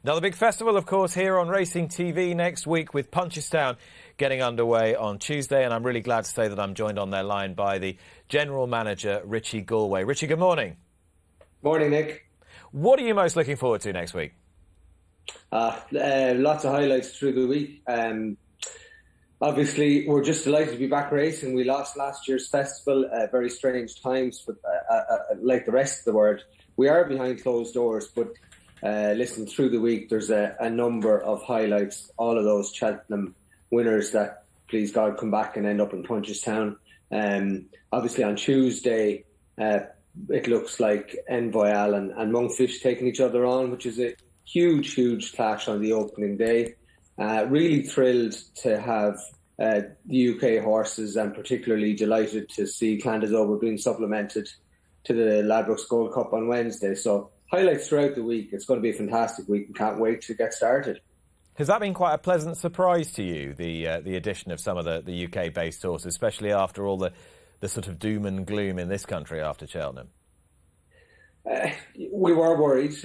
Another big festival, of course, here on Racing TV next week with Punchestown getting underway on Tuesday. And I'm really glad to say that I'm joined on their line by the General Manager, Richie Galway. Richie, good morning. Morning, Nick. What are you most looking forward to next week? Lots of highlights through the week. Obviously, we're just delighted to be back racing. We lost last year's festival, very strange times, but like the rest of the world. We are behind closed doors, but listen, through the week, there's a number of highlights. All of those Cheltenham winners that, please God, come back and end up in Punchestown. Obviously, on Tuesday, it looks like Envoy and Monkfish taking each other on, which is a huge clash on the opening day. Really thrilled to have the UK horses, and particularly delighted to see Clondasover being supplemented to the Ladbrokes Gold Cup on Wednesday. So highlights throughout the week. It's going to be a fantastic week and can't wait to get started. Has that been quite a pleasant surprise to you, the addition of some of the UK-based horses, especially after all the sort of doom and gloom in this country after Cheltenham? We were worried.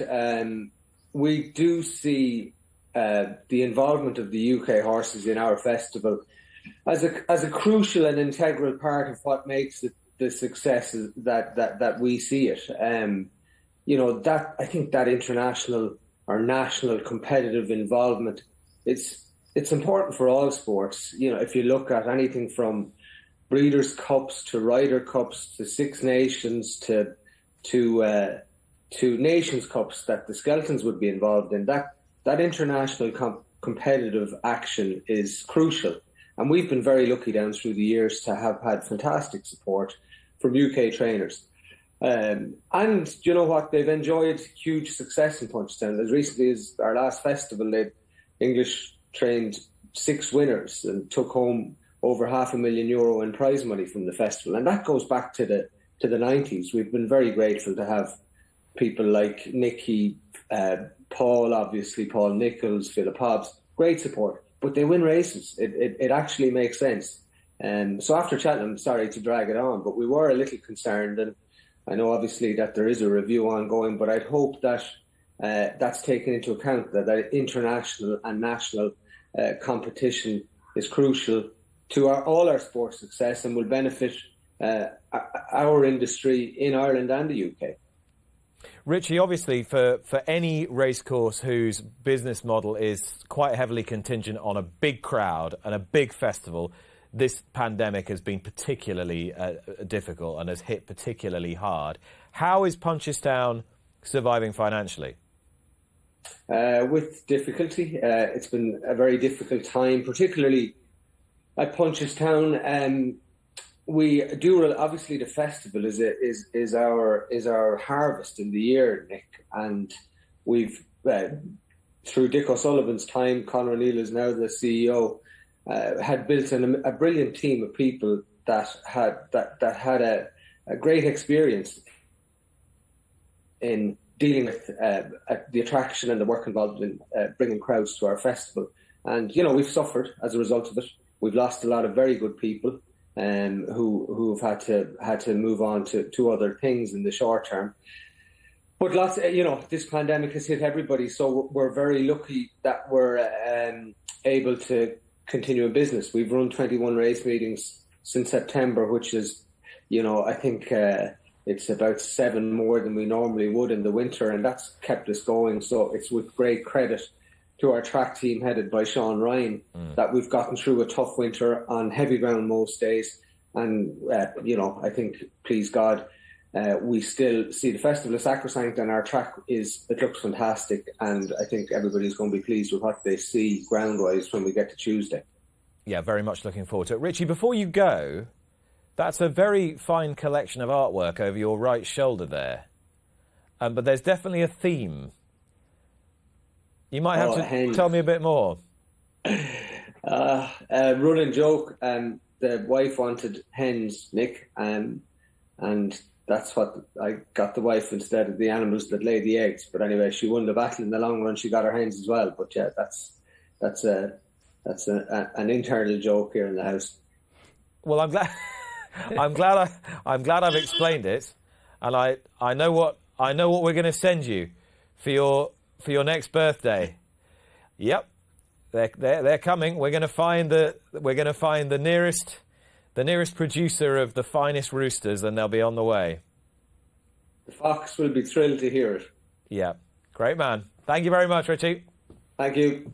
We do see the involvement of the UK horses in our festival as a crucial and integral part of what makes it the success that we see it. That I think that international or national competitive involvement, it's important for all sports. If you look at anything from Breeders' Cups to Ryder Cups to Six Nations to Nations Cups that the Skeletons would be involved in, that international competitive action is crucial. And we've been very lucky down through the years to have had fantastic support from UK trainers. And you know what? They've enjoyed huge success in Punchestown. As recently as our last festival, English trained 6 winners and took home over €500,000 in prize money from the festival. And that goes back to the 90s. We've been very grateful to have people like Nicky, Paul, obviously, Paul Nichols, Philip Hobbs, great support. But they win races. It actually makes sense. So after Cheltenham, sorry to drag it on, but we were a little concerned. And I know, obviously, that there is a review ongoing, but I'd hope that that's taken into account, that international and national competition is crucial to all our sports success and will benefit our industry in Ireland and the UK. Richie, obviously, for any racecourse whose business model is quite heavily contingent on a big crowd and a big festival, this pandemic has been particularly difficult and has hit particularly hard. How is Punchestown surviving financially? With difficulty. It's been a very difficult time, particularly at Punchestown. We do, obviously, the festival is our harvest in the year, Nick, and we've through Dick O'Sullivan's time, Conor O'Neill is now the CEO, had built a brilliant team of people that had a great experience in dealing with the attraction and the work involved in bringing crowds to our festival. And we've suffered as a result of it. We've lost a lot of very good people who have had to move on to other things in the short term. But lots, this pandemic has hit everybody, so we're very lucky that we're able to continue in business. We've run 21 race meetings since September, which is, I think it's about 7 more than we normally would in the winter, and that's kept us going. So it's with great credit to our track team headed by Sean Ryan that we've gotten through a tough winter on heavy ground most days. And, I think, please God, we still see the festival as sacrosanct, and our track it looks fantastic. And I think everybody's going to be pleased with what they see ground-wise when we get to Tuesday. Yeah, very much looking forward to it. Richie, before you go, that's a very fine collection of artwork over your right shoulder there. But there's definitely a theme. You might have to tell me a bit more. Running joke. The wife wanted hens, Nick, and that's what I got the wife instead of the animals that lay the eggs. But anyway, she won the battle in the long run. She got her hens as well. But yeah, that's an internal joke here in the house. Well, I'm glad I've explained it, and I know what we're going to send you for your for your next birthday. Yep, they're coming. We're going to find the nearest producer of the finest roosters, and they'll be on the way. The fox will be thrilled to hear it. Yeah, great man. Thank you very much, Richie. Thank you.